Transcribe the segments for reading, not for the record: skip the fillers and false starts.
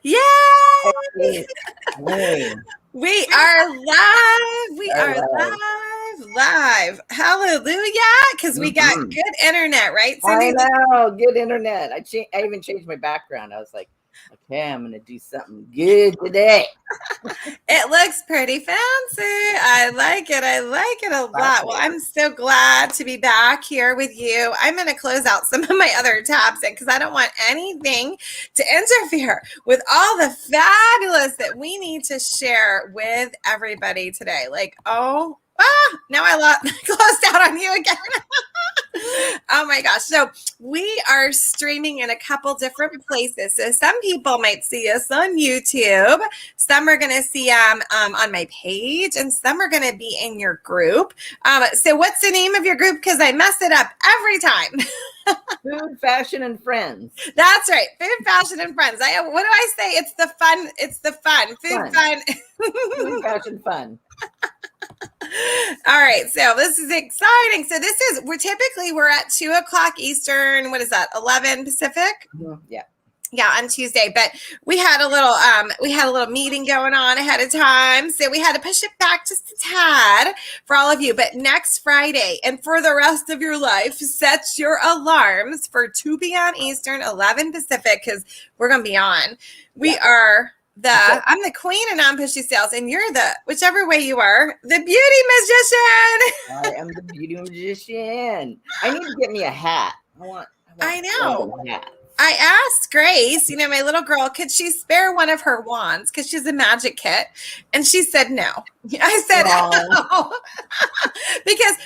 Yay! Hey, hey, We are live. We our are love. live. Hallelujah. Because we got Mhm. good internet, right, I Cindy? know, good internet. I even changed my background. I was like, okay, I'm gonna do something good today. It looks pretty fancy. I like it. I like it a lot. Well, Classy. I'm so glad to be back here with you. I'm going to close out some of my other tabs because I don't want anything to interfere with all the fabulous that we need to share with everybody today. Now I closed out on you again. Oh my gosh. So we are streaming in a couple different places. So some people might see us on YouTube. Some are going to see on my page, and some are going to be in your group. So what's the name of your group? Because I mess it up every time. Food, fashion, and friends. That's right. Food, fashion, and friends. What do I say? It's the fun. It's the fun. Food, fun. Food, fashion, fun. All right, so this is exciting. So we're at 2:00 Eastern. What is that? 11 Pacific? Yeah. Yeah, on Tuesday. But we had a little meeting going on ahead of time, so we had to push it back just a tad for all of you. But next Friday and for the rest of your life, set your alarms for 2 p.m. Eastern, 11 Pacific, because we're gonna be on. I'm the queen of non-pushy sales, and you're whichever way you are, the beauty magician. I am the beauty magician. I need to get me a hat. I know. A hat. I asked Grace, my little girl, could she spare one of her wands because she's a magic kit? And she said no. I said no. Because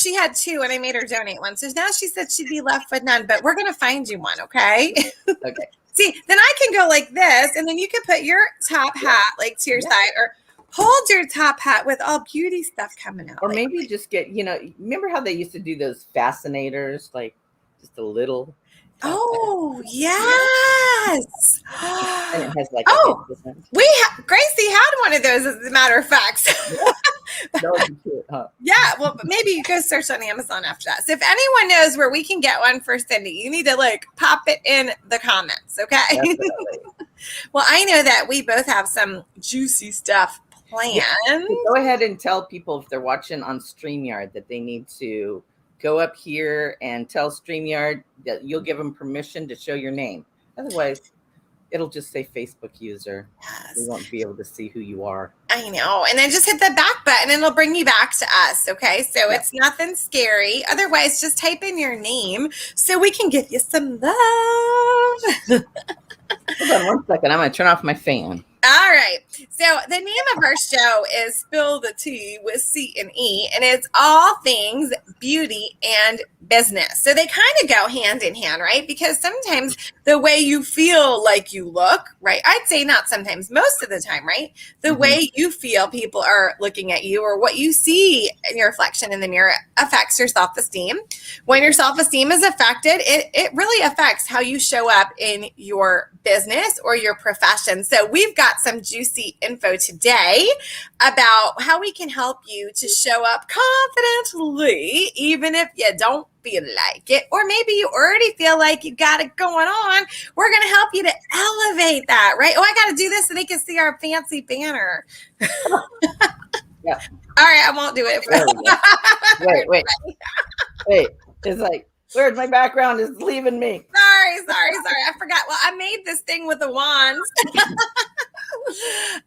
she had two and I made her donate one. So now she said she'd be left with none, but we're going to find you one, okay? Okay. See, then I can go like this, and then you can put your top hat like to your side, or hold your top hat with all beauty stuff coming out. Or maybe just get, remember how they used to do those fascinators, like just a little. Oh, yes. And it has like Gracie had one of those, as a matter of fact. That would be cute, huh? Yeah, well, maybe you go search on Amazon after that. So if anyone knows where we can get one for Cindy, you need to pop it in the comments, okay? Well, I know that we both have some juicy stuff planned. Yeah. Go ahead and tell people if they're watching on StreamYard that they need to go up here and tell StreamYard that you'll give them permission to show your name. Otherwise, it'll just say Facebook user. Yes. We won't be able to see who you are. I know. And then just hit the back button and it'll bring you back to us. Okay. So It's nothing scary. Otherwise, just type in your name so we can give you some love. Hold on one second. I'm going to turn off my fan. All right. So the name of our show is Spill the Tea with C&E, and it's all things beauty and business. So they kind of go hand in hand, right? Because sometimes the way you feel like you look, right? I'd say not sometimes, most of the time, right? The way you feel people are looking at you, or what you see in your reflection in the mirror, affects your self-esteem. When your self-esteem is affected, it really affects how you show up in your business or your profession. So we've got some juicy info today about how we can help you to show up confidently, even if you don't feel like it, or maybe you already feel like you got it going on. We're going to help you to elevate that, right? Oh, I got to do this so they can see our fancy banner. Yeah. All right, I won't do it. Wait. It's like, where's my background is leaving me. Sorry. I forgot. Well, I made this thing with the wands.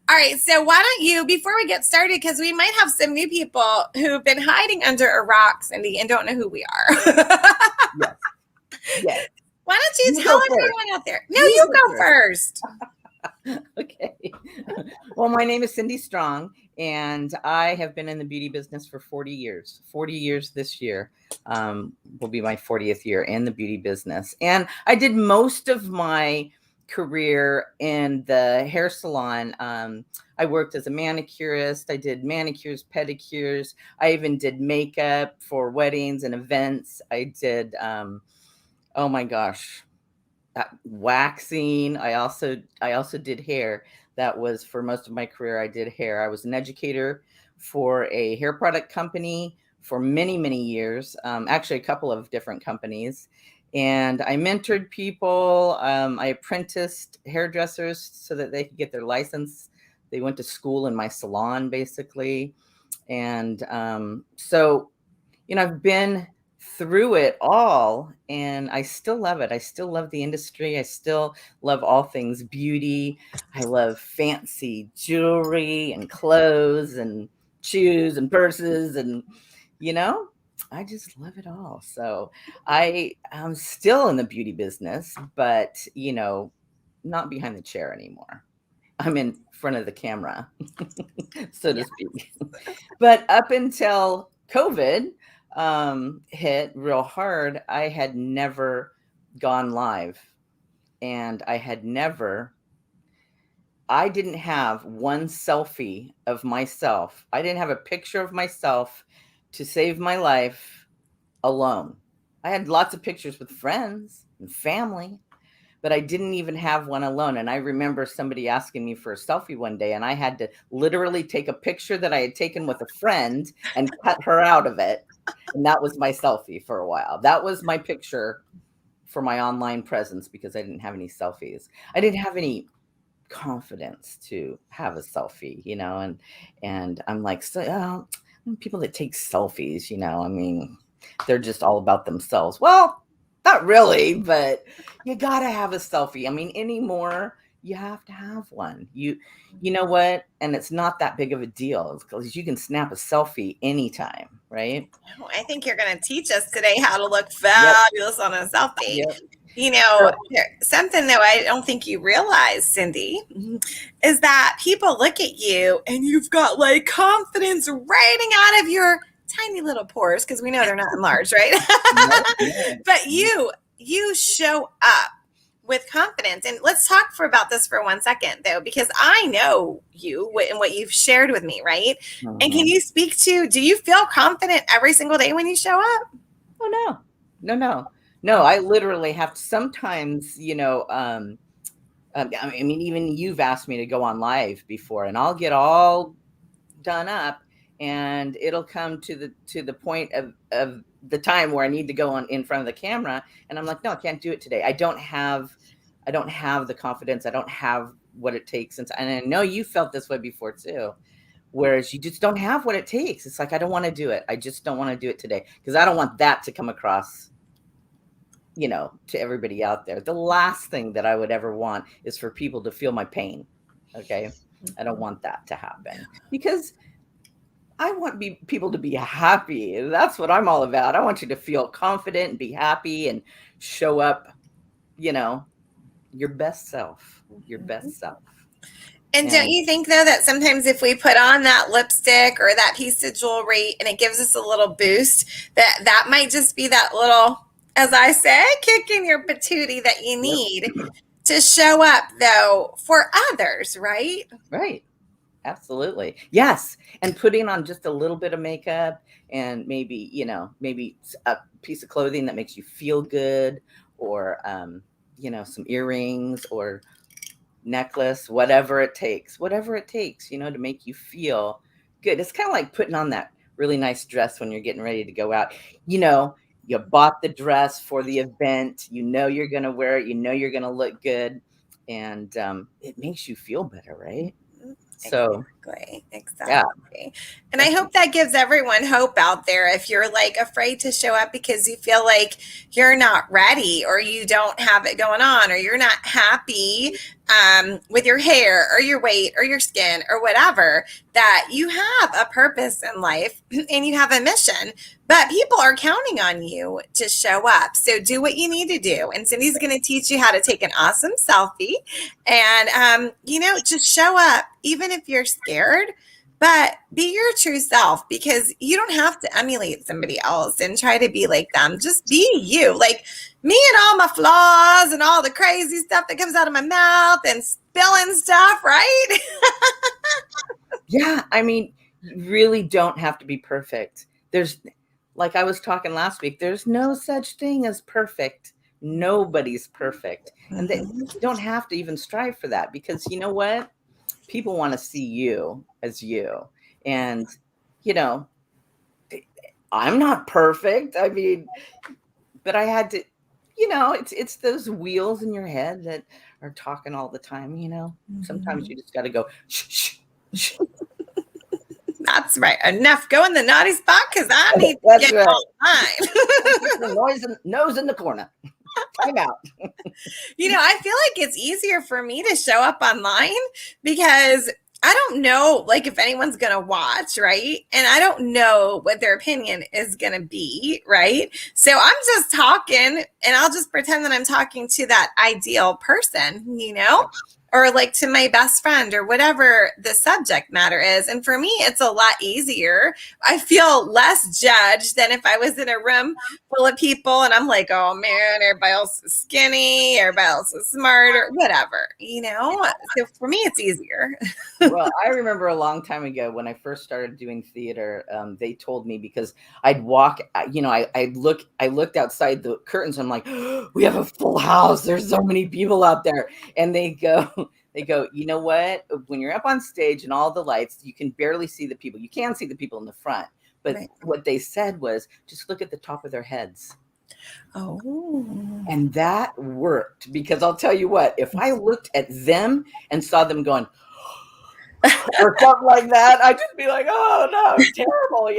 All right. So why don't you, before we get started, because we might have some new people who've been hiding under a rock, Cindy, and don't know who we are. Yes. Why don't you tell everyone out there? No, you go first. Okay. Well, my name is Cindy Strong, and I have been in the beauty business for 40 years. 40 years this year will be my 40th year in the beauty business. And I did most of my career in the hair salon. I worked as a manicurist. I did manicures, pedicures. I even did makeup for weddings and events. I did, oh my gosh, waxing. I also did hair. That was for most of my career. I did hair. I was an educator for a hair product company for many, many years. Actually, a couple of different companies. And I mentored people. I apprenticed hairdressers so that they could get their license. They went to school in my salon, basically. And so, I've been through it all, and I still love it. I still love the industry. I still love all things beauty. I love fancy jewelry and clothes and shoes and purses, and you know, I just love it all. So I'm still in the beauty business, but not behind the chair anymore. I'm in front of the camera, so to Yeah. speak. But up until COVID hit real hard, I had never gone live, and I didn't have one selfie of myself. I didn't have a picture of myself to save my life alone. I had lots of pictures with friends and family, but I didn't even have one alone. And I remember somebody asking me for a selfie one day, and I had to literally take a picture that I had taken with a friend and cut her out of it. And that was my selfie for a while. That was my picture for my online presence, because I didn't have any selfies. I didn't have any confidence to have a selfie, and I'm like, so people that take selfies, I mean, they're just all about themselves. Well, not really, but you gotta have a selfie. I mean, anymore, you have to have one. You know what? And it's not that big of a deal, because you can snap a selfie anytime, right? Oh, I think you're going to teach us today how to look Yep. fabulous on a selfie. Yep. So, Something though I don't think you realize, Cindy, is that people look at you and you've got like confidence raining out of your tiny little pores, because we know they're not enlarged, right? no, no. But you show up with confidence. And let's talk about this for 1 second though, because I know you and what you've shared with me, right? And can Mhm. you speak to, do you feel confident every single day when you show up? Oh, no. No, no. No, I literally have to sometimes, I mean, even you've asked me to go on live before, and I'll get all done up, and it'll come to the point of the time where I need to go on in front of the camera, and I'm like, no, I can't do it today. I don't have the confidence. I don't have what it takes. And I know you felt this way before too. Whereas you just don't have what it takes. It's like, I don't want to do it. I just don't want to do it today, because I don't want that to come across, to everybody out there. The last thing that I would ever want is for people to feel my pain. Okay. I don't want that to happen, because I want people to be happy. That's what I'm all about. I want you to feel confident and be happy and show up, you know, your best self, your best self. And don't And you think though that sometimes if we put on that lipstick or that piece of jewelry and it gives us a little boost, that might just be that little, as I say, kick in your patootie that you yep, need to show up though for others, right? right. Absolutely. Yes. And putting on just a little bit of makeup, and maybe a piece of clothing that makes you feel good, or, some earrings or necklace, whatever it takes, to make you feel good. It's kind of like putting on that really nice dress when you're getting ready to go out. You bought the dress for the event, you're going to wear it, you're going to look good, and it makes you feel better, right? So, Exactly. yeah, Exactly. And I definitely. hope that gives everyone hope out there. If you're like afraid to show up because you feel like you're not ready or you don't have it going on or you're not happy with your hair or your weight or your skin or whatever, that you have a purpose in life and you have a mission, but people are counting on you to show up. So do what you need to do. And Cindy's going to teach you how to take an awesome selfie and, just show up, even if you're scared, but be your true self, because you don't have to emulate somebody else and try to be like them. Just be you. Like me and all my flaws and all the crazy stuff that comes out of my mouth and spilling stuff, right? Yeah, I mean, you really don't have to be perfect. There's, like I was talking last week, there's no such thing as perfect. Nobody's perfect. And that you don't have to even strive for that, because you know what? People want to see you as you. And, you know, I'm not perfect. I mean, but I had to. it's those wheels in your head that are talking all the time. Sometimes you just got to go shh, shh, shh. That's right. Enough. Go in the naughty spot because I need to That's get right. online. Nose in the corner. Time out. I feel like it's easier for me to show up online because I don't know, like, if anyone's going to watch, right? And I don't know what their opinion is going to be, right? So I'm just talking and I'll just pretend that I'm talking to that ideal person, or like to my best friend or whatever the subject matter is. And for me, it's a lot easier. I feel less judged than if I was in a room full of people and I'm like, oh man, everybody else is skinny, everybody else is smart, or whatever, So for me, it's easier. Well, I remember a long time ago when I first started doing theater, they told me, because I'd walk, I looked outside the curtains. I'm like, oh, we have a full house. There's so many people out there. And they go, you know what? When you're up on stage and all the lights, you can barely see the people. You can see the people in the front. But Right. what they said was, just look at the top of their heads. Oh. And that worked, because I'll tell you what, if I looked at them and saw them going, or something like that, I'd just be like, oh no, it's terrible,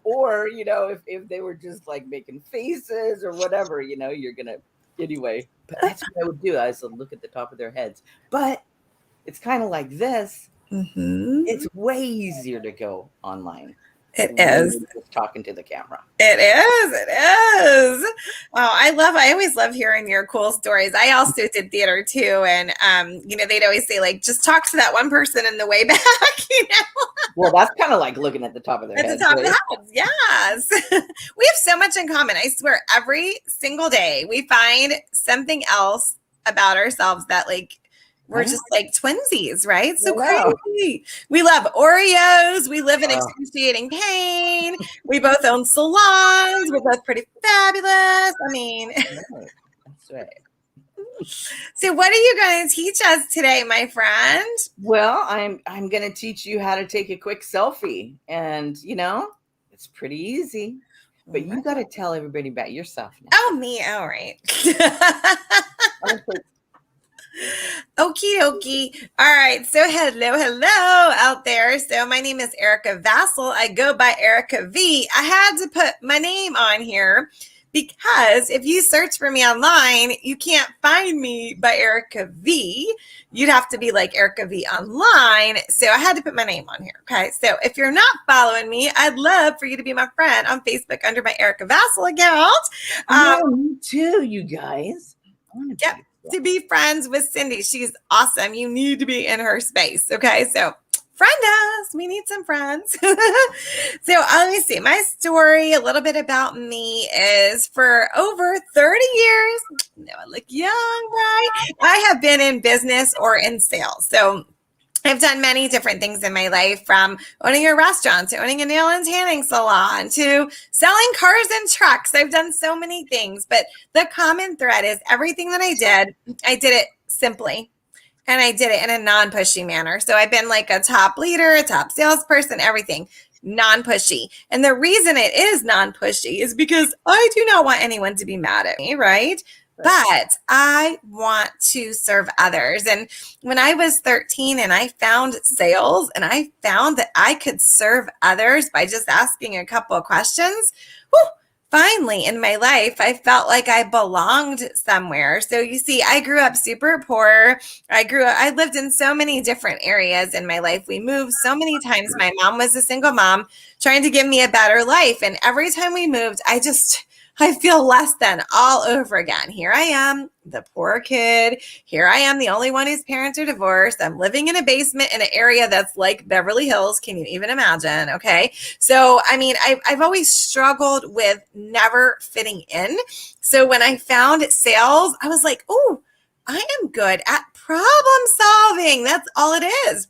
Or, if they were just like making faces or whatever, you're gonna anyway. But that's what I would do. I would look at the top of their heads. But it's kind of like this. Mm-hmm. It's way easier to go online. It is. Just talking to the camera. It is. Oh, I always love hearing your cool stories. I also did theater too. And, they'd always say, like, just talk to that one person in the way back, Well, that's kind of like looking at the top of their At heads. the top of the heads, yes. We have so much in common. I swear, every single day we find something else about ourselves that, like, we're just like twinsies, right? So crazy. We love Oreos. We live in excruciating pain. We both own salons. We're both pretty fabulous. I mean, that's right. So what are you going to teach us today, my friend? Well, I'm going to teach you how to take a quick selfie. And, it's pretty easy. But you got to tell everybody about yourself now. Oh, me. All right. Okie dokie. All right. So hello out there. So my name is Erica Vassal. I go by Erica V. I had to put my name on here because if you search for me online, you can't find me by Erica V. You'd have to be like Erica V online. So I had to put my name on here. Okay. So if you're not following me, I'd love for you to be my friend on Facebook under my Erica Vassal account. Me too, you guys. Yep. To be friends with Cindy. She's awesome. You need to be in her space. Okay. So friend us. We need some friends. So let me see. My story, a little bit about me, is for over 30 years. No, I look young, right? I have been in business or in sales. So I've done many different things in my life, from owning a restaurant to owning a nail and tanning salon to selling cars and trucks. I've done so many things, but the common thread is everything that I did it simply, and I did it in a non-pushy manner. So I've been like a top leader, a top salesperson, everything non-pushy. And the reason it is non-pushy is because I do not want anyone to be mad at me, right? But I want to serve others. And when I was 13 and I found sales and I found that I could serve others by just asking a couple of questions, finally in my life, I felt like I belonged somewhere. So you see, I grew up super poor. I lived in so many different areas in my life. We moved so many times. My mom was a single mom trying to give me a better life. And every time we moved, I feel less than all over again. Here I am, the poor kid. Here I am, the only one whose parents are divorced. I'm living in a basement in an area that's like Beverly Hills. Can you even imagine? Okay. So, I mean, I've always struggled with never fitting in. So when I found sales, I was like, oh, I am good at problem solving. That's all it is.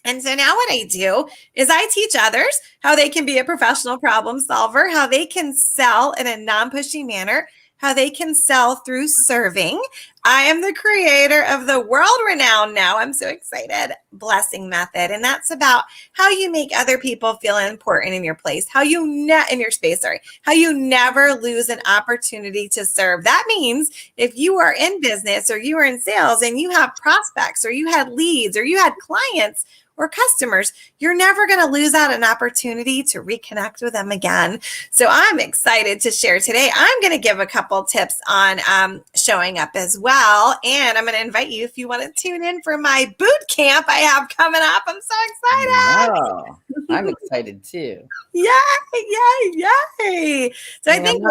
And so now what I do is I teach others how they can be a professional problem solver, how they can sell in a non-pushy manner, how they can sell through serving. I am the creator of the world-renowned, now I'm so excited, blessing method. And that's about how you make other people feel important in your place, how you in your space, how you never lose an opportunity to serve. That means if you are in business or you are in sales and you have prospects or you had leads or you had clients or customers, you're never going to lose out an opportunity to reconnect with them again. So I'm excited to share today. I'm going to give a couple tips on showing up as well. And I'm going to invite you if you want to tune in for my boot camp I have coming up. I'm so excited. Wow. I'm excited too. Yay, yay, yay. So I think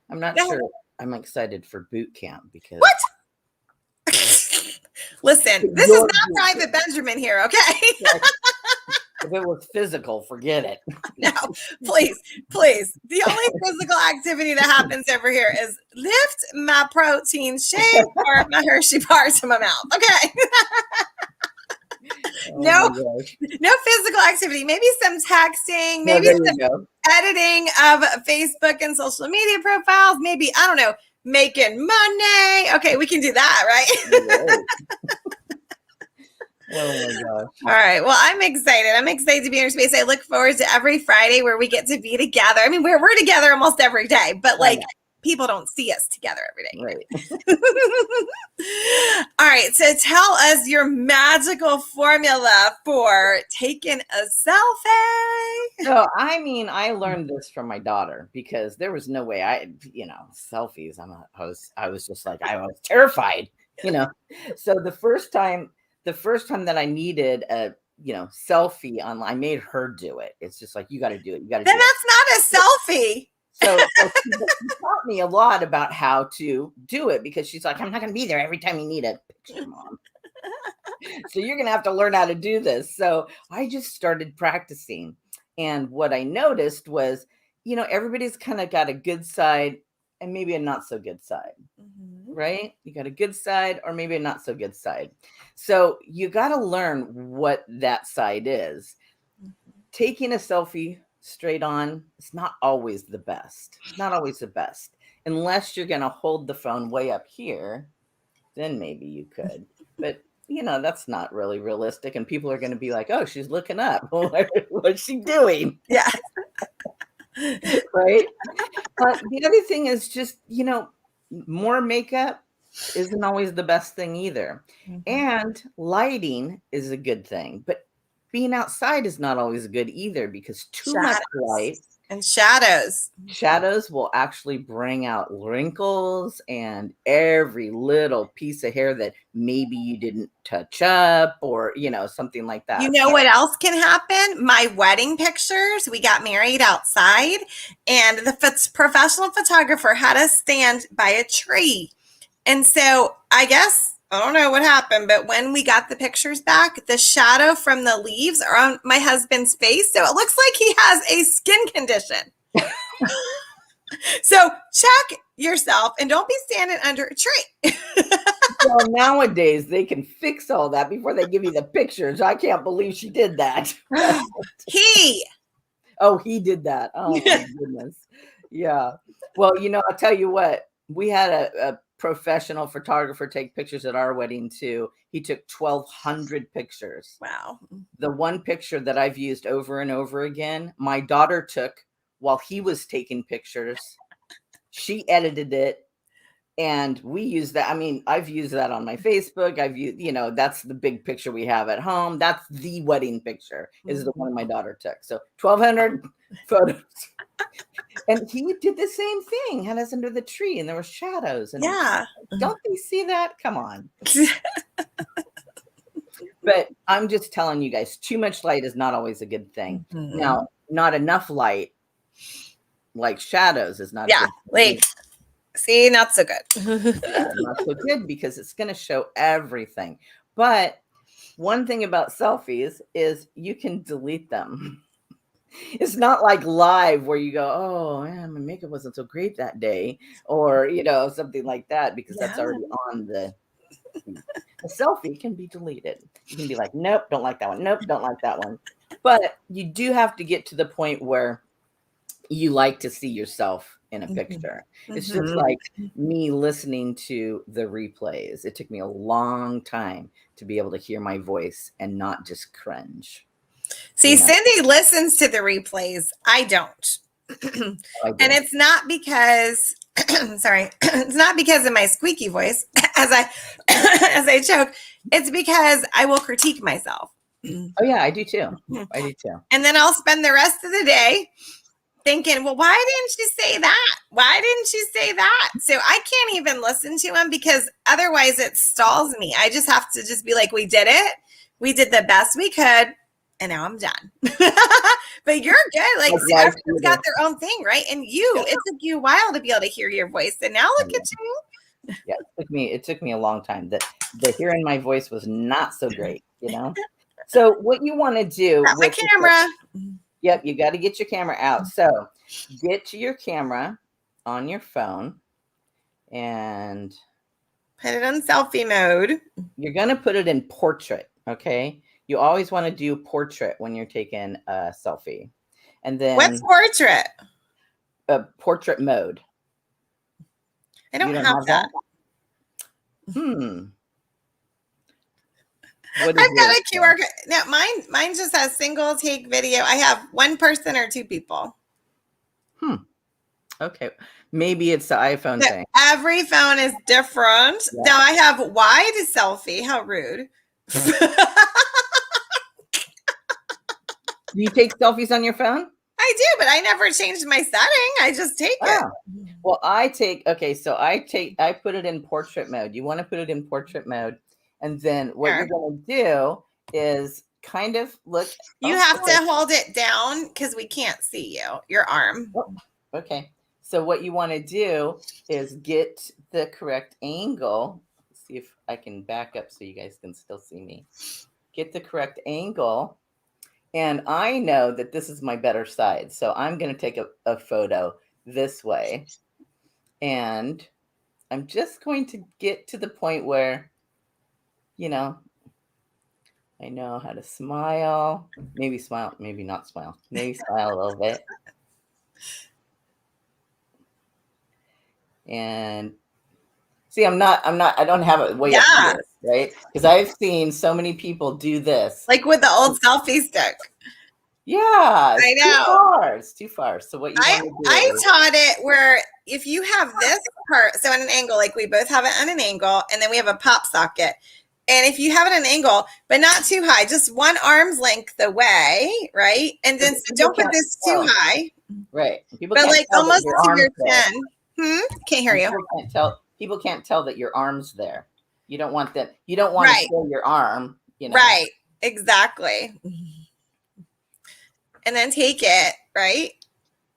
I'm not sure I'm excited for boot camp because what? Listen, this is not Private Benjamin here, okay? If it was physical, forget it. No, please, please. The only physical activity that happens over here is lift my protein shake or my Hershey bars in my mouth. Okay. No physical activity. Maybe some texting, maybe some editing of Facebook and social media profiles. Maybe, I don't know, making money. Okay, we can do that, right? Oh my gosh. All right. Well, I'm excited. I'm excited to be in your space. I look forward to every Friday where we get to be together. I mean, we're together almost every day, but like people don't see us together every day. Right. All right. So tell us your magical formula for taking a selfie. So, I mean, I learned this from my daughter because there was no way selfies. I was just like, I was terrified, So the first time that I needed a, selfie online, I made her do it. It's just like, you got to do it. You got to do it. Then that's not a selfie. So she taught me a lot about how to do it because she's like, I'm not going to be there every time you need a picture, Mom. So you're going to have to learn how to do this. So I just started practicing. And what I noticed was, everybody's kind of got a good side and maybe a not so good side, right? You got a good side or maybe a not so good side. So you got to learn what that side is. Taking a selfie straight on, it's not always the best. It's not always the best. Unless you're going to hold the phone way up here, then maybe you could. But, that's not really realistic. And people are going to be like, oh, she's looking up. What's she doing? Yeah. Right. But the other thing is just, more makeup isn't always the best thing either. And lighting is a good thing. But being outside is not always good either because too much light and shadows will actually bring out wrinkles and every little piece of hair that maybe you didn't touch up or, something like that. You know what else can happen? My wedding pictures, we got married outside and the professional photographer had us stand by a tree. And so I don't know what happened, but when we got the pictures back, the shadow from the leaves are on my husband's face. So it looks like he has a skin condition. So check yourself and don't be standing under a tree. Well, nowadays they can fix all that before they give you the pictures. I can't believe she did that. He did that. Oh my goodness. Yeah. Well, I'll tell you what, we had a professional photographer take pictures at our wedding too. He took 1,200 pictures. Wow. The one picture that I've used over and over again, my daughter took while he was taking pictures. She edited it and we use that. I mean, I've used that on my Facebook. I've used, that's the big picture we have at home. That's the wedding picture is the one my daughter took. So 1,200 photos. And he did the same thing, had us under the tree and there were shadows. And don't they see that? Come on. But I'm just telling you guys, too much light is not always a good thing. Now, not enough light, like shadows, is not a good thing. See, not so good. Not so good because it's going to show everything. But one thing about selfies is you can delete them. It's not like live where you go, oh, man, my makeup wasn't so great that day, or something like that, because that's already on the selfie. Can be deleted. You can be like, nope, don't like that one. Nope, don't like that one. But you do have to get to the point where you like to see yourself in a Mhm. picture. It's just Mhm. like me listening to the replays. It took me a long time to be able to hear my voice and not just cringe. See, You know, Cindy listens to the replays. I don't. I And do. it's not because sorry, it's not because of my squeaky voice as I as I choke. It's because I will critique myself. Oh yeah, I do too. I do too. And then I'll spend the rest of the day thinking, well, why didn't she say that? Why didn't she say that? So I can't even listen to him because otherwise it stalls me. I just have to just be like, we did it. We did the best we could. And now I'm done. But you're good. Like, so everyone's got their own thing, right? And it took you a while to be able to hear your voice. And now look at you. Yeah, it took me a long time. The hearing my voice was not so great, you know. So what you want to do Got my with camera. Yep, you got to get your camera out. So get to your camera on your phone and Put it on selfie mode. you're going to put it in portrait. Okay. You always want to do portrait when you're taking a selfie. And then What's portrait? Portrait mode. I don't have that. What I've got a QR code. Now mine just has single take video. I have one person or two people. Okay. Maybe it's the iPhone thing. Every phone is different. Yeah. Now I have wide selfie. How rude. Do you take selfies on your phone? I do, but I never changed my setting. I just take it. Well, I put it in portrait mode. You want to put it in portrait mode. And then what you're going to do is kind of look. You have to hold it down because we can't see your arm. Oh, okay. So what you want to do is get the correct angle. Let's see if I can back up so you guys can still see me. Get the correct angle. And I know that this is my better side. So I'm going to take a photo this way. And I'm just going to get to the point where, you know, I know how to smile. Maybe smile, maybe not smile. Maybe smile a little bit. And see, I don't have it way up here, right? Because I've seen so many people do this. Like with the old selfie stick. Yeah, I know. It's too far. So what you want to do? I taught it where if you have this part, so at an angle, like we both have it on an angle, and then we have a pop socket. And if you have it at an angle, but not too high, just one arm's length away, right? And then don't put this too high. Right. People but like almost to your chin. Can't hear you. People can't tell that your arm's there. You don't want that. You don't want to show your arm. You know? Right. Exactly. And then take it, right?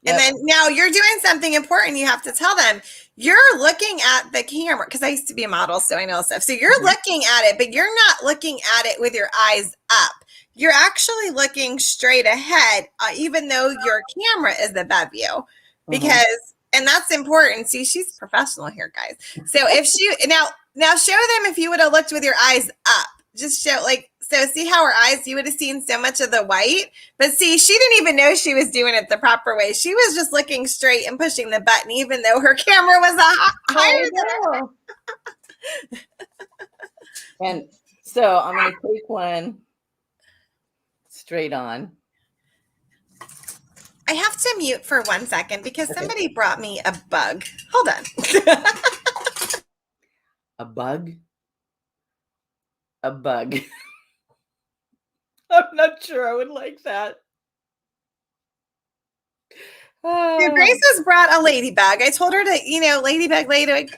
Yep. And then now you're doing something important. You have to tell them you're looking at the camera because I used to be a model, so I know stuff. So you're looking at it, but you're not looking at it with your eyes up. You're actually looking straight ahead, even though your camera is above you, because and that's important. See, she's professional here, guys. So if she now show them if you would have looked with your eyes up. Just show so see how her eyes, you would have seen so much of the white, but see, she didn't even know she was doing it the proper way. She was just looking straight and pushing the button, even though her camera was higher than her. And so I'm going to take one straight on. I have to mute for 1 second because somebody brought me a bug. Hold on. A bug? A bug. I'm not sure I would like that. Grace has brought a ladybug. I told her to,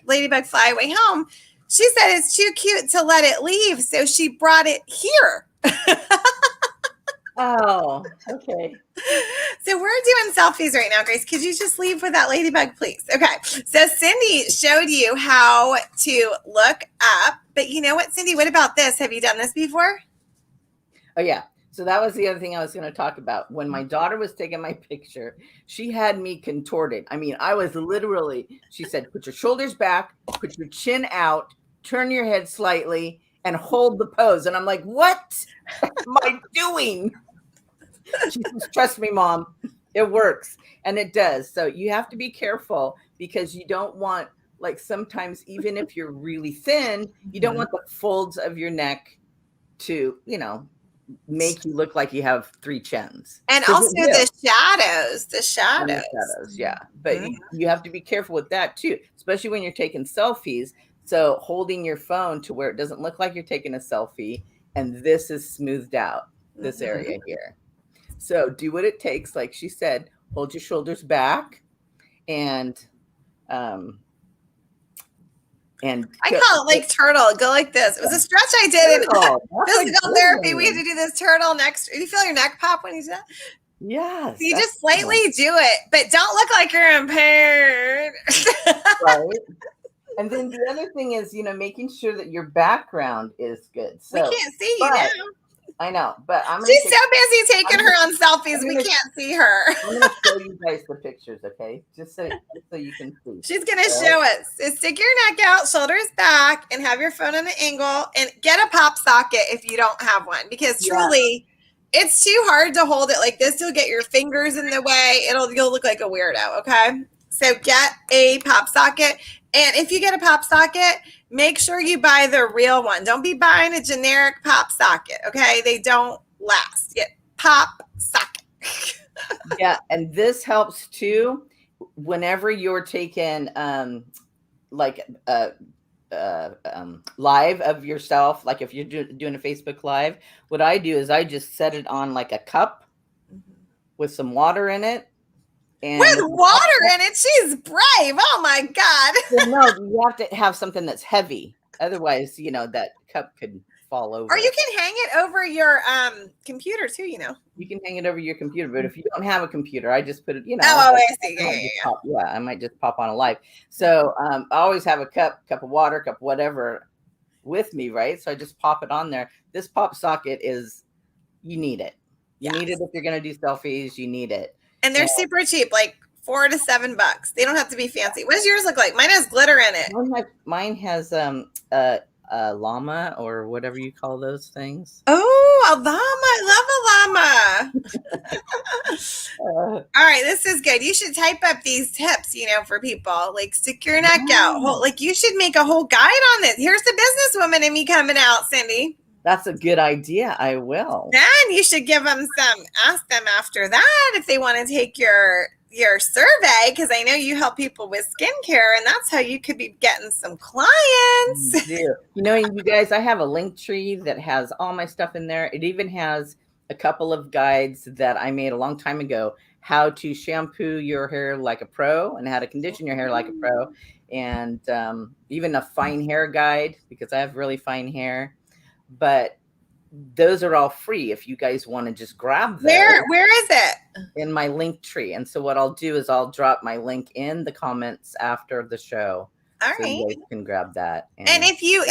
ladybug, fly away home. She said it's too cute to let it leave, so she brought it here. Oh, okay. So we're doing selfies right now, Grace. Could you just leave with that ladybug, please? Okay. So Cindy showed you how to look up, but you know what, Cindy? What about this? Have you done this before? Oh, yeah. So that was the other thing I was going to talk about. When my daughter was taking my picture, she had me contorted. I mean, I was literally, she said, put your shoulders back, put your chin out, turn your head slightly, and hold the pose. And I'm like, what am I doing? She says, trust me, Mom, It works, and it does. So you have to be careful because you don't want, like, sometimes even if you're really thin, you don't want the folds of your neck to, make you look like you have 3 chins. And 'Cause also it will. the shadows. Yeah. But you have to be careful with that too, especially when you're taking selfies. So holding your phone to where it doesn't look like you're taking a selfie, and this is smoothed out, this area here. So do what it takes. Like she said, hold your shoulders back and I call it like turtle. Go like this. It was a stretch I did in physical therapy. We had to do this turtle next. You feel your neck pop when you do that? Yes. So you just slightly do it, but don't look like you're impaired. Right. And then the other thing is, making sure that your background is good. So we can't see you now. I know, but she's so busy taking her own selfies, we can't see her. I'm going to show you guys the pictures, okay? Just so you can see. She's going to show us. So stick your neck out, shoulders back, and have your phone on an angle, and get a pop socket if you don't have one, because truly, it's too hard to hold it like this. You'll get your fingers in the way. You'll look like a weirdo, okay? So get a pop socket, and if you get a pop socket, make sure you buy the real one. Don't be buying a generic pop socket, okay? They don't last. Get pop socket. Yeah, and this helps too whenever you're taking live of yourself, like if you're doing a Facebook live. What I do is I just set it on like a cup with some water in it. And with water in it? She's brave. Oh my God. Well, no, you have to have something that's heavy. Otherwise, that cup could fall over. Or you can hang it over your computer too, You can hang it over your computer, but if you don't have a computer, I just put it, Oh, I see. I might just pop on a live. So I always have a cup of water, cup whatever with me, right? So I just pop it on there. This pop socket you need it. You need it if you're going to do selfies. You need it. And they're super cheap, like $4 to $7. They don't have to be fancy. What does yours look like? Mine has glitter in it. Mine has a llama, or whatever you call those things. Oh, a llama. I love a llama. All right, this is good. You should type up these tips, for people. Like stick your neck out. Like you should make a whole guide on this. Here's the businesswoman in me coming out, Cindy. That's a good idea. I will. Then you should ask them after that if they want to take your survey, because I know you help people with skincare, and that's how you could be getting some clients. You guys, I have a link tree that has all my stuff in there. It even has a couple of guides that I made a long time ago, how to shampoo your hair like a pro and how to condition your hair like a pro, and even a fine hair guide, because I have really fine hair. But those are all free if you guys want to just grab them. Where is it? In my link tree. And so what I'll do is I'll drop my link in the comments after the show. All so right. You guys can grab that. And if you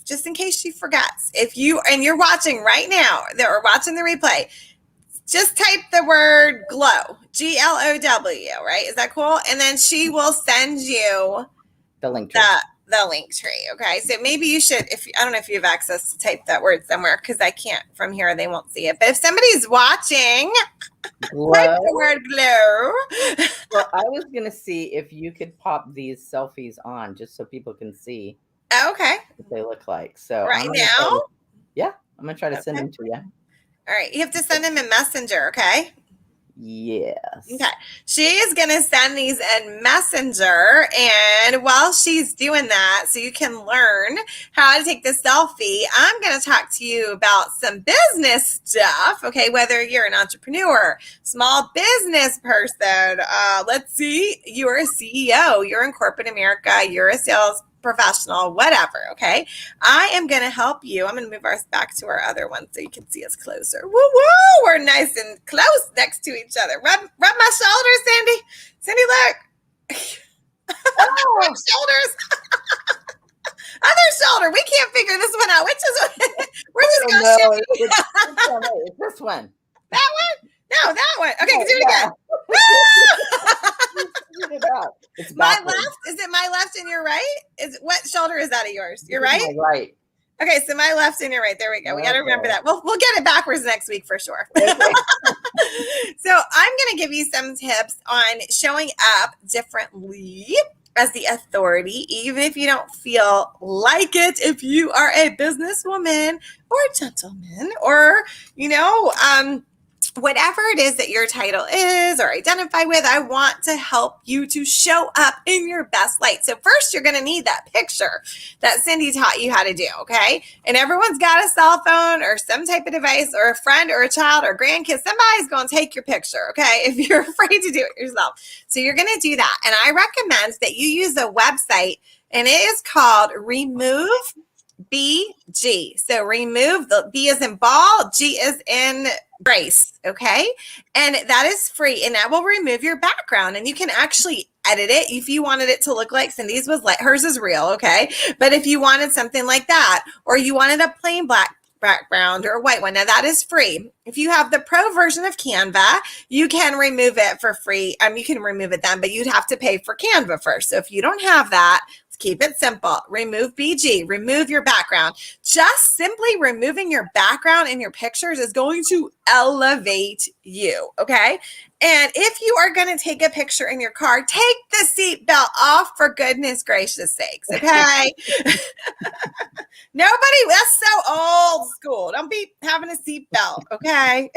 just in case she forgets, and you're watching right now, or watching the replay, just type the word glow, GLOW, right? Is that cool? And then she will send you the link tree. The link tree. Okay. So maybe you should, I don't know if you have access to type that word somewhere, because I can't from here. They won't see it. But if somebody's watching, type the word glow. Well, I was going to see if you could pop these selfies on just so people can see okay. what they look like. So right now? I'm going to try to send them to you. All right. You have to send them in Messenger. Okay. Yes. Okay. She is going to send these in Messenger. And while she's doing that, so you can learn how to take the selfie, I'm going to talk to you about some business stuff. Okay. Whether you're an entrepreneur, small business person, let's see, you're a CEO, you're in corporate America, you're a sales professional, whatever. Okay. I am going to help you. I'm going to move ours back to our other one so you can see us closer. Woo woo. We're nice and close next to each other. Rub my shoulders, Cindy. Cindy, look. Oh. Shoulders. Other shoulder. We can't figure this one out. Which is we're just going to it's this one. That one? No, that one. Okay, do it again. It's my left. Is it my left and your right? What shoulder is that of yours? Your right? My right. Okay, so my left and your right. There we go. We got to remember that. We'll get it backwards next week for sure. Okay. So I'm going to give you some tips on showing up differently as the authority, even if you don't feel like it, if you are a businesswoman or a gentleman or, whatever it is that your title is or identify with, I want to help you to show up in your best light. So first, you're going to need that picture that Cindy taught you how to do, okay? And everyone's got a cell phone or some type of device or a friend or a child or grandkid. Somebody's going to take your picture, okay? If you're afraid to do it yourself. So you're going to do that. And I recommend that you use a website, and it is called Remove BG. So remove, the B is in ball, G is in brace, okay? And that is free, and that will remove your background, and you can actually edit it if you wanted it to look like Cindy's was, like hers is real, okay? But if you wanted something like that, or you wanted a plain black background or a white one, now that is free. If you have the pro version of Canva, you can remove it for free. You can remove it then, but you'd have to pay for Canva first. So if you don't have that, keep it simple. Remove BG, remove your background. Just simply removing your background in your pictures is going to elevate you, okay? And if you are going to take a picture in your car, take the seatbelt off for goodness gracious sakes, okay? Nobody, that's so old school. Don't be having a seatbelt, okay?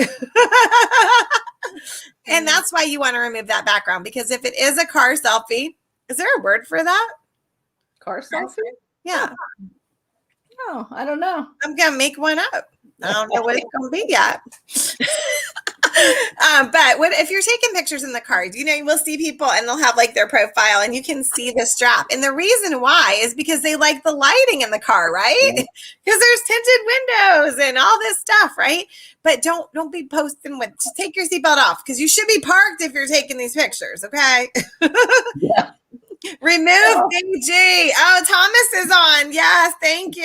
And that's why you want to remove that background, because if it is a car selfie, is there a word for that? Car selfie? Yeah. Oh, I don't know. I'm going to make one up. I don't know what it's going to be yet. But if you're taking pictures in the car, you will see people and they'll have like their profile and you can see the strap. And the reason why is because they like the lighting in the car, right? Because there's tinted windows and all this stuff, right? But don't be posting just take your seatbelt off, because you should be parked if you're taking these pictures, okay? Yeah. Remove BG. Oh, Thomas is on. Yes, thank you.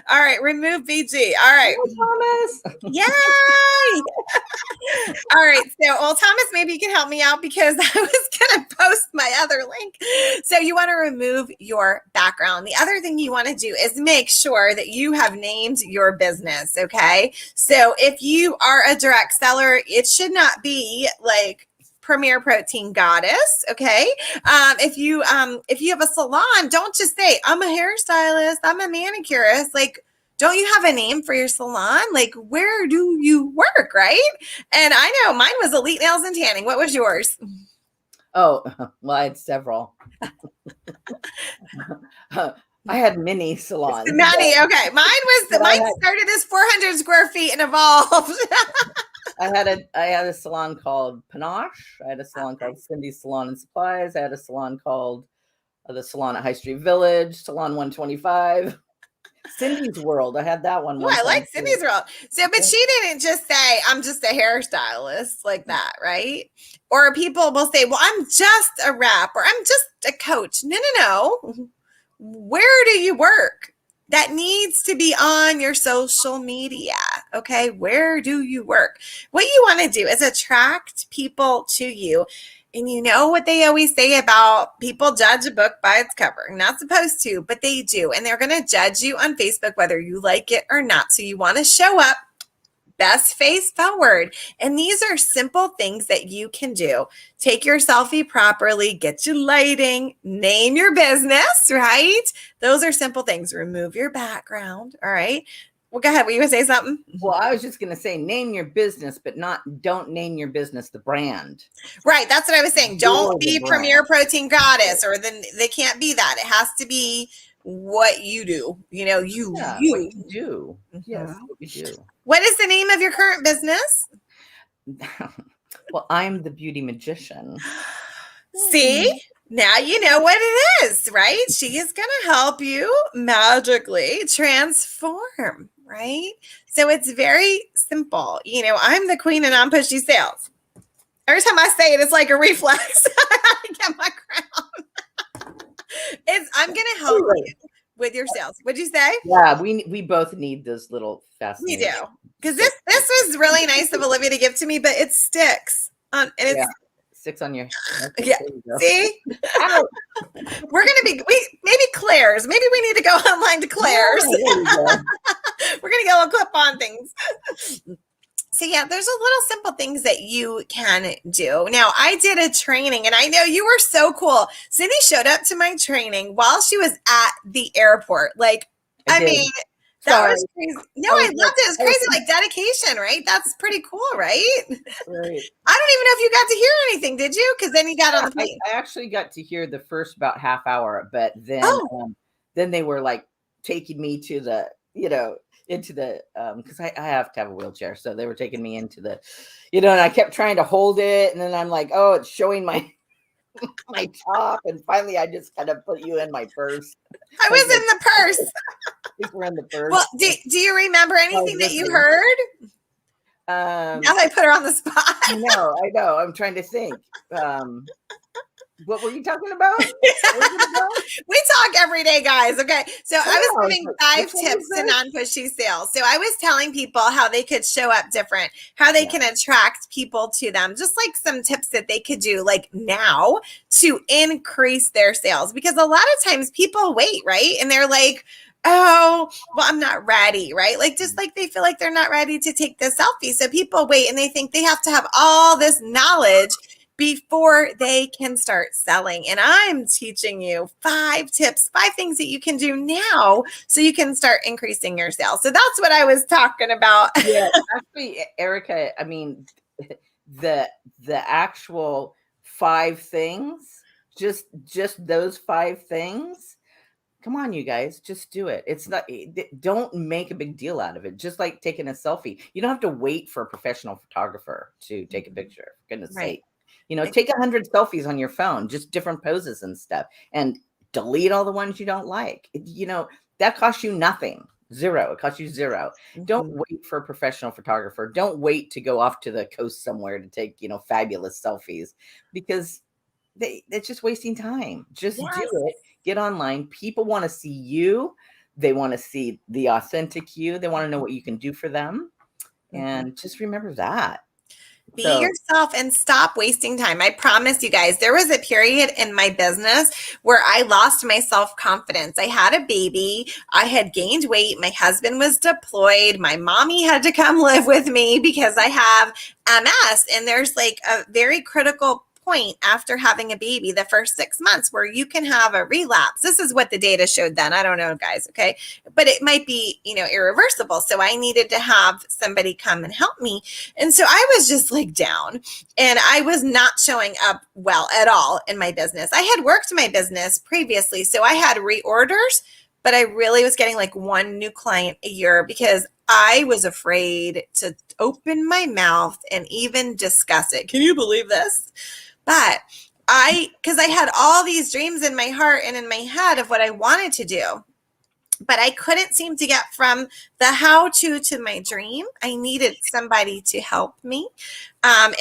All right, remove BG. All right. Thomas. Yay! All right. So, Thomas, maybe you can help me out, because I was going to post my other link. So you want to remove your background. The other thing you want to do is make sure that you have named your business, okay? So if you are a direct seller, it should not be like Premier Protein Goddess, okay? If you have a salon, don't just say, I'm a hairstylist, I'm a manicurist. Like, don't you have a name for your salon? Like, where do you work, right? And I know mine was Elite Nails and Tanning. What was yours? Oh, well, I had several. I had mini salons. Many, okay. Mine started as 400 square feet and evolved. I had a salon called Panache. I had a salon called Cindy's Salon and Supplies. I had a salon called the Salon at High Street Village, Salon 125. Cindy's World. I had that one. Oh, I like Cindy's World. So, but she didn't just say, I'm just a hairstylist like that, right? Or people will say, well, I'm just a rep, or I'm just a coach. No. Where do you work? That needs to be on your social media, okay? Where do you work? What you want to do is attract people to you. And you know what they always say about people judge a book by its cover. Not supposed to, but they do. And they're going to judge you on Facebook whether you like it or not. So you want to show up best face forward. And these are simple things that you can do. Take your selfie properly, get your lighting, name your business, right? Those are simple things. Remove your background, all right? Well, go ahead. Were you going to say something? Well, I was just going to say, name your business, but don't name your business the brand. Right. That's what I was saying. Don't be Premier Protein Goddess, or then they can't be that. It has to be what you do. What you do. Yes, what you do. What is the name of your current business? Well, I'm the beauty magician. See? Now you know what it is, right? She is going to help you magically transform, right? So it's very simple. I'm the queen of non-pushy sales. Every time I say it, it's like a reflex. I get my crown. I'm going to help you with your sales. What'd you say? Yeah, we both need this little fascinating. We do. Because this was really nice of Olivia to give to me, but it sticks. And it's sticks on your yeah. See? We're gonna be maybe Claire's. Maybe we need to go online to Claire's. We're gonna get a little clip on things. So yeah, there's a little simple things that you can do. Now, I did a training and I know you were so cool. Cindy showed up to my training while she was at the airport. Like, I did. mean, that Sorry. was crazy. No, I I was loved like, it. It was crazy, like dedication, right? That's pretty cool, right? right. I don't even know if you got to hear anything, did you? Because then you got on the I plane. actually got to hear the first about half hour, but Oh, then they were like taking me to the, into the, because I have to have a wheelchair. So they were taking me into the, and I kept trying to hold it. And then I'm like, oh, it's showing my my top. And finally I just kind of put you in my purse. I I was was like, in the purse. we're in the Well, purse. do you remember I was anything that you listening. heard? Um, Now that I put her on the spot. I know. I'm trying to think. What were you talking about? What was it about? We talk every day, guys. Okay. So I I was know. giving Which 5 one was tips to this? non-pushy sales. So I was telling people how they could show up different, how they can attract people to them, just like some tips that they could do like now to increase their sales. Because a lot of times people wait, right? And they're like, oh, well, I'm not ready, right? Like, just like they feel like they're not ready to take the selfie. So people wait and they think they have to have all this knowledge before they can start selling. And I'm teaching you 5 tips, 5 things that you can do now so you can start increasing your sales. So that's what I was talking about. Yeah, actually, Erica, I mean, the actual 5 things, just those 5 things. Come on, you guys, just do it. It's not, don't make a big deal out of it. Just like taking a selfie. You don't have to wait for a professional photographer to take a picture, for goodness sake. Take 100 selfies on your phone, just different poses and stuff, and delete all the ones you don't like. That costs you nothing. Zero. It costs you zero. Don't wait for a professional photographer. Don't wait to go off to the coast somewhere to take, fabulous selfies, because it's just wasting time. Just do it. Get online. People want to see you. They want to see the authentic you. They want to know what you can do for them. And just remember that. Be yourself and stop wasting time. I promise you guys, there was a period in my business where I lost my self-confidence. I had a baby. I had gained weight. My husband was deployed. My mommy had to come live with me because I have MS. And there's like a very critical point after having a baby, the first 6 months, where you can have a relapse. This is what the data showed then. I don't know, guys. Okay. But it might be, irreversible. So I needed to have somebody come and help me. And so I was just like down and I was not showing up well at all in my business. I had worked my business previously. So I had reorders, but I really was getting like 1 new client a year because I was afraid to open my mouth and even discuss it. Can you believe this? But because I had all these dreams in my heart and in my head of what I wanted to do, but I couldn't seem to get from the how to my dream. I needed somebody to help me. And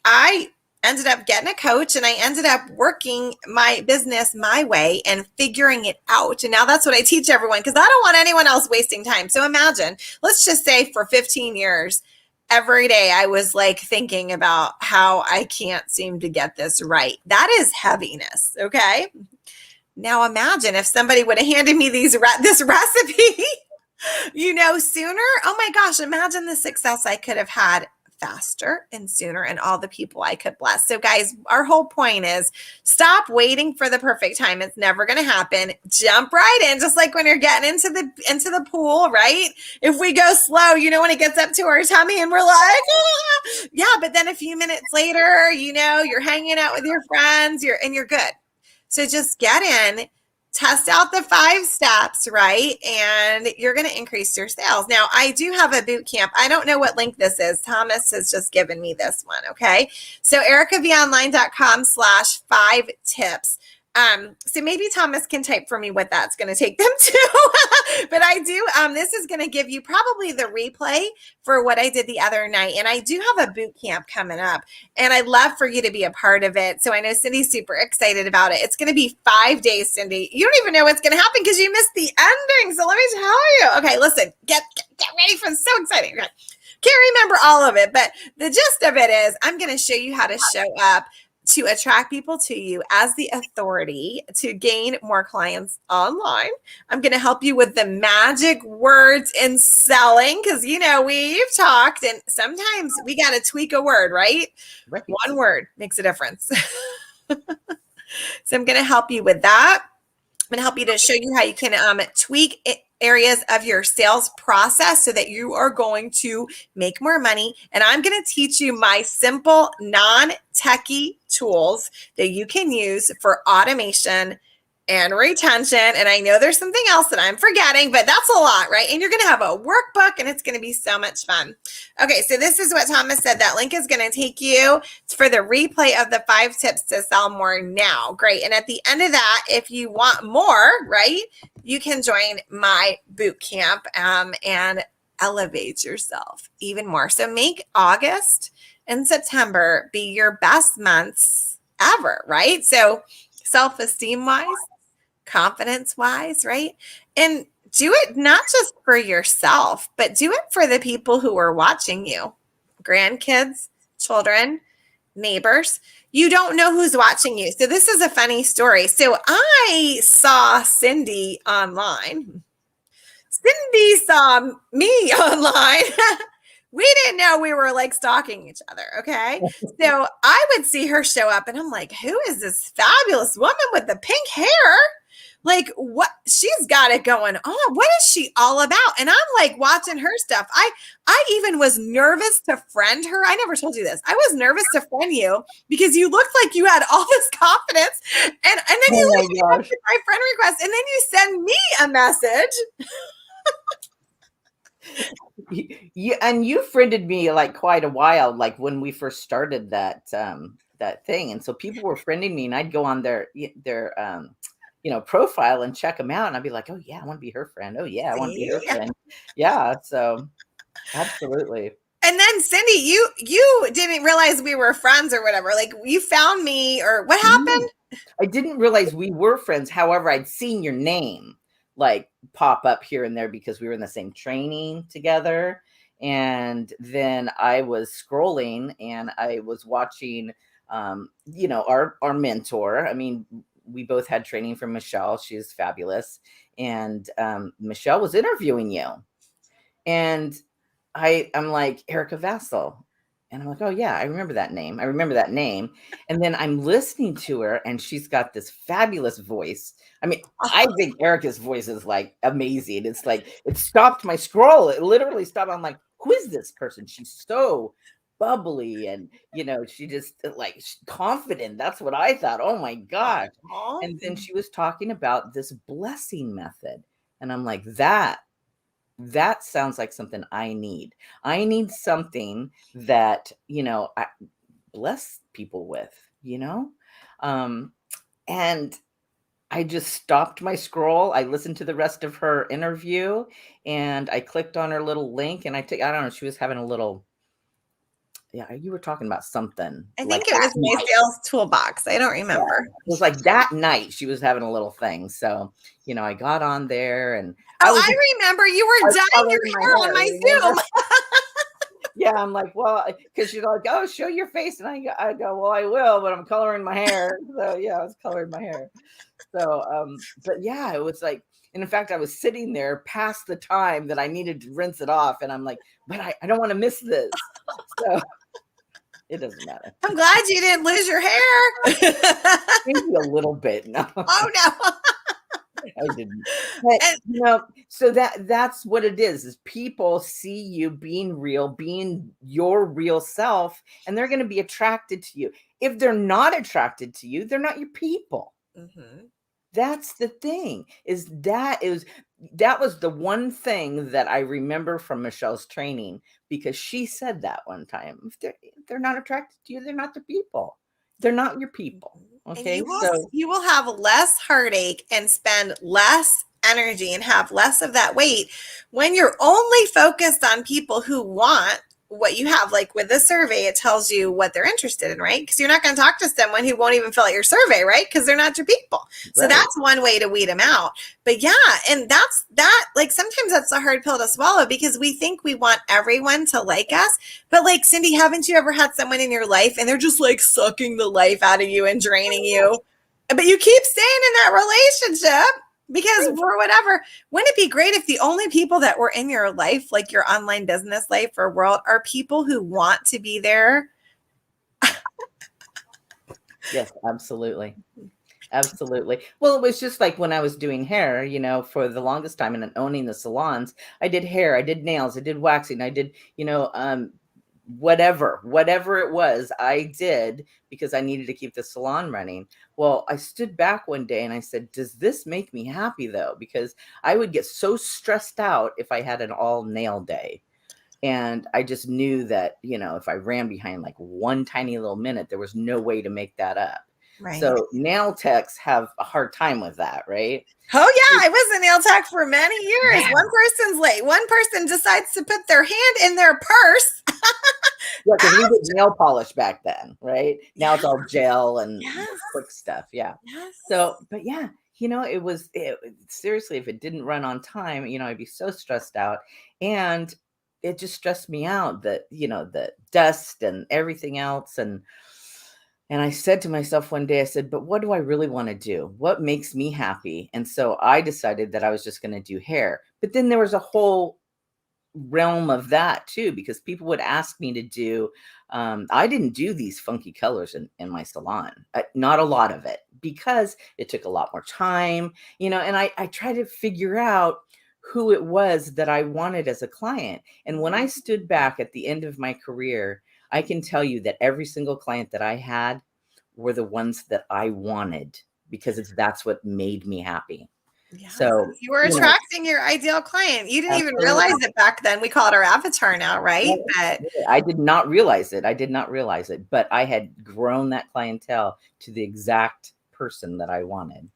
I ended up getting a coach and I ended up working my business my way and figuring it out. And now that's what I teach everyone because I don't want anyone else wasting time. So imagine, let's just say for 15 years, every day I was like thinking about how I can't seem to get this right. That is heaviness. Okay. Now imagine if somebody would have handed me this recipe, sooner. Oh my gosh, imagine the success I could have had faster and sooner and all the people I could bless. So guys, our whole point is stop waiting for the perfect time. It's never going to happen. Jump right in, just like when you're getting into the pool, right? If we go slow, when it gets up to our tummy and we're like, ah! Yeah, but then a few minutes later, you're hanging out with your friends, you're good. So just get in, test out the 5 steps, right? And you're going to increase your sales. Now, I do have a boot camp. I don't know what link this is. Thomas has just given me this one. Okay. So ericavonline.com/5 tips. So maybe Thomas can type for me what that's going to take them to. But I do, this is going to give you probably the replay for what I did the other night. And I do have a boot camp coming up and I'd love for you to be a part of it. So I know Cindy's super excited about it. It's going to be 5 days, Cindy. You don't even know what's going to happen because you missed the ending. So let me tell you. Okay, listen, get ready for so exciting. Okay. Can't remember all of it, but the gist of it is I'm going to show you how to show up to attract people to you as the authority to gain more clients online. I'm going to help you with the magic words in selling because, we've talked and sometimes we got to tweak a word, right? Right. One word makes a difference. So I'm going to help you with that. I'm going to help you to show you how you can tweak areas of your sales process so that you are going to make more money. And I'm going to teach you my simple, non-techie tools that you can use for automation and retention. And I know there's something else that I'm forgetting, but that's a lot, right? And you're going to have a workbook and it's going to be so much fun. Okay, so this is what Thomas said. That link is going to take you for the replay of the 5 tips to sell more now. Great. And at the end of that, if you want more, right, you can join my boot camp and elevate yourself even more. So make August and September be your best months ever, right? So self-esteem wise, confidence wise, right? And do it not just for yourself, but do it for the people who are watching you, grandkids, children, neighbors. You don't know who's watching you. So this is a funny story. So I saw Cindy online. Cindy saw me online. We didn't know we were like stalking each other. Okay. So I would see her show up and I'm like, who is this fabulous woman with the pink hair? Like, what? She's got it going on. What is she all about? And I'm like watching her stuff. I even was nervous to friend her. I never told you this. I was nervous to friend you because you looked like you had all this confidence. And then you like my friend request and then you send me a message. You friended me like quite a while, like when we first started that thing, and so people were friending me, and I'd go on their profile and check them out, and I'd be like, oh yeah, I want to be her friend. Oh yeah, I want to be her friend. Yeah, so absolutely. And then Cindy, you didn't realize we were friends or whatever. Like you found me, or what happened? I didn't realize we were friends. However, I'd seen your name like pop up here and there because we were in the same training together. And then I was scrolling and I was watching, our mentor. I mean, we both had training from Michelle. She's fabulous. And Michelle was interviewing you. And I'm like, Erica Vassal. And I'm like, oh yeah, I remember that name. And then I'm listening to her and she's got this fabulous voice. I mean, I think Erica's voice is like amazing. It's like, it stopped my scroll. It literally stopped. I'm like, who is this person? She's so bubbly and, she just like confident. That's what I thought. Oh my gosh. And then she was talking about this blessing method. And I'm like, that sounds like something I need. I need something that, I bless people with, and I just stopped my scroll. I listened to the rest of her interview and I clicked on her little link and I don't know, she was having a little, you were talking about something. I think it was my sales toolbox. I don't remember. Yeah. It was like that night she was having a little thing. So, I got on there and I remember you were dyeing your hair on my Zoom. Yeah, I'm like, well, because she's like, oh, show your face. And I go, well, I will, but I'm coloring my hair. So yeah, I was coloring my hair. So, but yeah, it was like, and in fact, I was sitting there past the time that I needed to rinse it off. And I'm like, but I don't want to miss this. So it doesn't matter. I'm glad you didn't lose your hair. Maybe a little bit. No. Oh no. I didn't. But, so that's what it is people see you being real, being your real self, and they're going to be attracted to you. If they're not attracted to you, they're not your people. Mm-hmm. That's the thing that was the one thing that I remember from Michelle's training, because she said that one time, if they're not attracted to you, they're not the people. They're not your people. Okay. You will have less heartache and spend less energy and have less of that weight when you're only focused on people who want what you have. Like with the survey, it tells you what they're interested in, right? Because you're not going to talk to someone who won't even fill out your survey, right? Because they're not your people. So Right. that's one way to weed them out. But yeah, and that's that. Like sometimes that's a hard pill to swallow because we think we want everyone to like us. But like Cindy, haven't you ever had someone in your life and they're just like sucking the life out of you and draining you? But you keep staying in that relationship because for whatever, wouldn't it be great if the only people that were in your life, like your online business life or world, are people who want to be there? Yes, absolutely. Absolutely. Well, it was just like when I was doing hair, for the longest time and owning the salons, I did hair, I did nails, I did waxing, I did, whatever it was, I did because I needed to keep the salon running. Well, I stood back one day and I said, does this make me happy though? Because I would get so stressed out if I had an all nail day. And I just knew that, if I ran behind like one tiny little minute, there was no way to make that up. Right. So nail techs have a hard time with that, right? Oh yeah, I was a nail tech for many years. Yeah. One person's late. One person decides to put their hand in their purse. Yeah, because we did nail polish back then, right? Now Yeah. it's all gel and Yes. quick stuff. Yeah. Yes. So, but yeah, seriously, if it didn't run on time, I'd be so stressed out. And it just stressed me out that, the dust and everything else. And I said to myself one day, I said, but what do I really want to do? What makes me happy? And so I decided that I was just going to do hair. But then there was a whole realm of that too, because people would ask me to do, I didn't do these funky colors in my salon, not a lot of it, because it took a lot more time, and I tried to figure out who it was that I wanted as a client. And when I stood back at the end of my career, I can tell you that every single client that I had were the ones that I wanted, because that's what made me happy. Yeah. So, You were attracting your ideal client. You didn't even realize absolutely. it back then. We call it our avatar now, right? But I did not realize it. I did not realize it, but I had grown that clientele to the exact person that I wanted.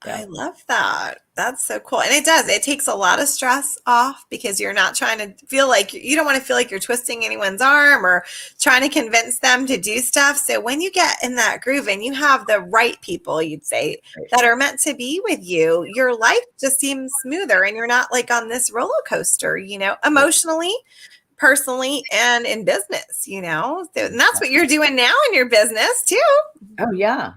Yeah. I love that. That's so cool. And it does. It takes a lot of stress off because you're not trying to feel like you don't want to feel like you're twisting anyone's arm or trying to convince them to do stuff. So when you get in that groove and you have the right people, you'd say, Right. that are meant to be with you, your life just seems smoother and you're not like on this roller coaster, emotionally, personally, and in business, So, and that's what you're doing now in your business too. Oh yeah,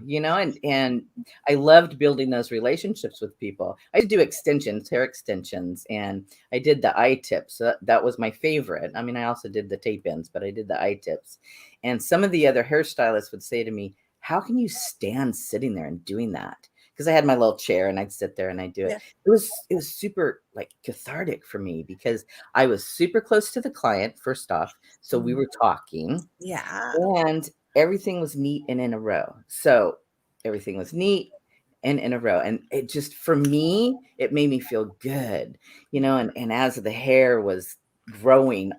and I loved building those relationships with people. I do extensions, hair extensions, and I did the eye tips. That was my favorite. I mean, I also did the tape ends, but I did the eye tips. And some of the other hairstylists would say to me, "How can you stand sitting there and doing that?" Because I had my little chair and I'd sit there and I'd do it. Yeah. It was super like cathartic for me because I was super close to the client, first off. So we were talking. Yeah. And everything was neat and in a row. So everything was neat and in a row. And it just, for me, it made me feel good, and as the hair was growing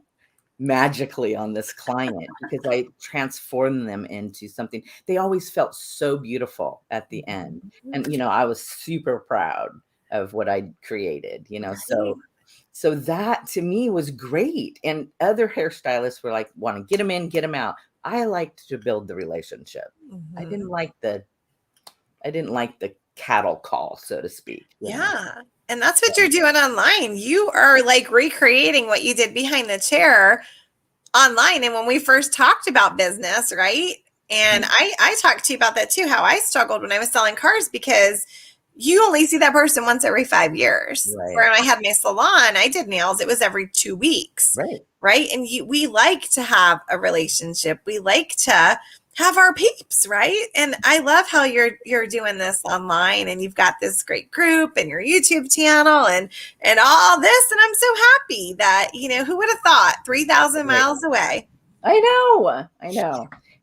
magically on this client, because I transformed them into something, they always felt so beautiful at the end. And, I was super proud of what I created, so that to me was great. And other hairstylists were like, want to get them in, get them out. I liked to build the relationship. I didn't like the cattle call, so to speak. Yeah. And that's what you're doing online. You are like recreating what you did behind the chair online. And when we first talked about business, right? And I talked to you about that too, how I struggled when I was selling cars because you only see that person once every 5 years. Right. Where when I had my salon, I did nails, it was every 2 weeks. Right. Right. And we like to have a relationship. We like to have our peeps, right? And I love how you're doing this online and you've got this great group and your YouTube channel and all this. And I'm so happy that, who would have thought 3,000 miles away? I know.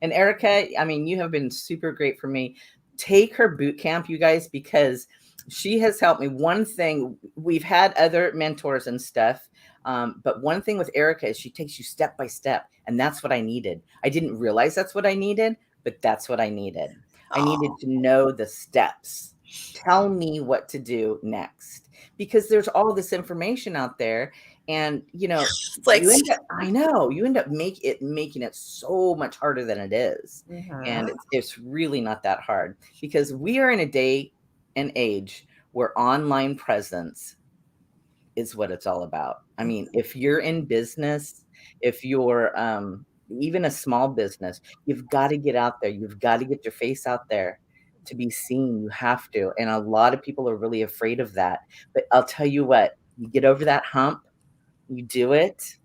And Erica, I mean, you have been super great for me. Take her boot camp, you guys, because she has helped me. One thing, we've had other mentors and stuff, but one thing with Erica is she takes you step by step, and that's what I needed. I didn't realize that's what I needed, but that's what I needed. I needed to know the steps. Tell me what to do next, because there's all this information out there, and It's like, you end up, I know, you end up making it so much harder than it is. And mhm. it's really not that hard, because we are in a day and age where online presence is what it's all about. I mean, if you're in business, if you're even a small business, you've got to get out there. You've got to get your face out there to be seen. You have to. And a lot of people are really afraid of that. But I'll tell you what, you get over that hump, you do it,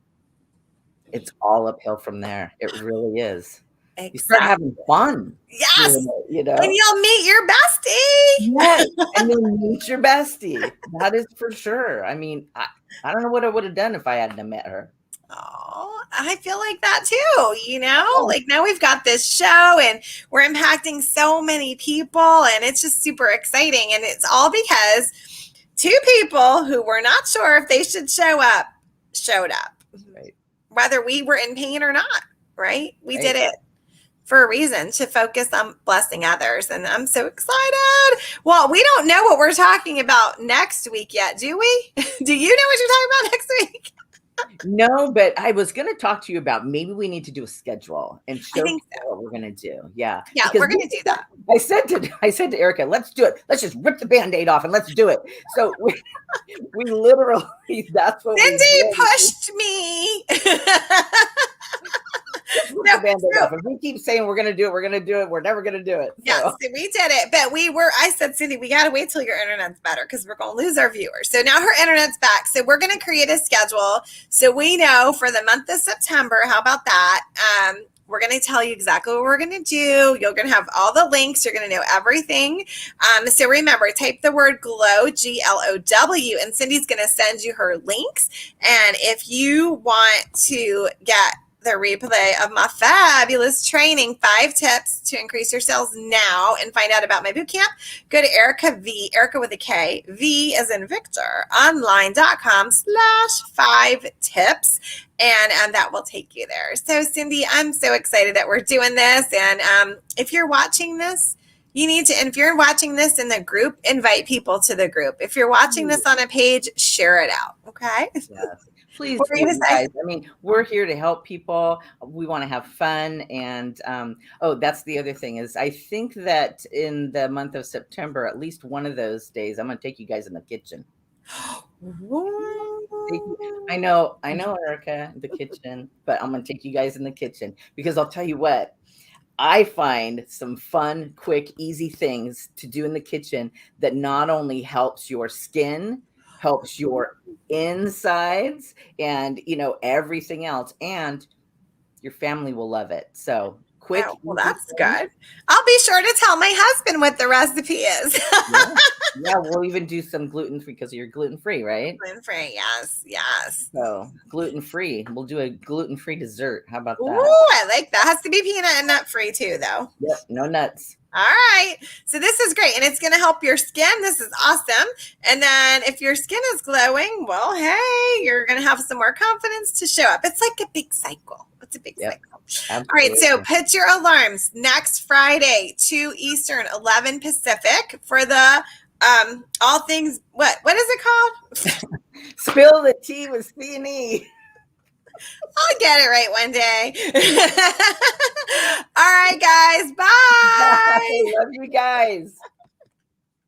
it's all uphill from there. It really is. You start Exactly. having fun Yes. doing it, And you'll meet your bestie. Yes, and then meet your bestie. That is for sure. I mean, I don't know what I would have done if I hadn't have met her. Oh, I feel like that too, Yeah. Like now we've got this show and we're impacting so many people and it's just super exciting. And it's all because two people who were not sure if they should show up showed up, Right, whether we were in pain or not, right? We did right. it for a reason, to focus on blessing others. And I'm so excited. Well, we don't know what we're talking about next week yet, do we? Do you know what you're talking about next week? No, but I was gonna talk to you about, maybe we need to do a schedule and I show think people so. what we're gonna do. Yeah, Yeah, because we're going to do that. I said to Erica, let's do it. Let's just rip the Band-Aid off and let's do it. So we literally, that's what we Cindy did. pushed me. Let's rip No, the Band-Aid so off. If we keep saying we're gonna do it, we're gonna do it. We're never gonna do it. yeah, So so we did it, but I said, Cindy, we got to wait till your internet's better because we're going to lose our viewers. So now her internet's back. So we're going to create a schedule so we know for the month of September. How about that? We're going to tell you exactly what we're going to do. You're going to have all the links. You're going to know everything. So remember, type the word GLOW, GLOW, and Cindy's going to send you her links. And if you want to get the replay of my fabulous training, 5 tips to increase your sales now, and find out about my bootcamp, go to Erica with a K, V as in Victor, online.com/5 tips. And that will take you there. So Cindy, I'm so excited that we're doing this. And if you're watching this, you need to, and if you're watching this in the group, invite people to the group. If you're watching this on a page, share it out. Okay. yes. Please What were do, you going you to say? guys. I mean, we're here to help people. We want to have fun. And oh, that's the other thing, is I think that in the month of September, at least one of those days, I'm going to take you guys in the kitchen. I know, Erica, the kitchen, but I'm going to take you guys in the kitchen, because I'll tell you what, I find some fun, quick, easy things to do in the kitchen that not only helps your skin, helps your insides, and everything else, and your family will love it. So quick, Oh, well, easy that's things. good. I'll be sure to tell my husband what the recipe is. Yeah. Yeah, we'll even do some gluten-free, because you're gluten-free, right? Gluten-free, yes, yes. So gluten-free. We'll do a gluten-free dessert. How about Ooh, that? I like that. Has to be peanut and nut free too, though. Yep, no nuts. All right. So this is great. And it's going to help your skin. This is awesome. And then if your skin is glowing, well, hey, you're going to have some more confidence to show up. It's like a big cycle. It's a big cycle. Absolutely. All right. So put your alarms next Friday, 2 Eastern, 11 Pacific, for the all things, what is it called? Spill the tea with C&E. I'll get it right one day. All right, guys. Bye. Love you guys.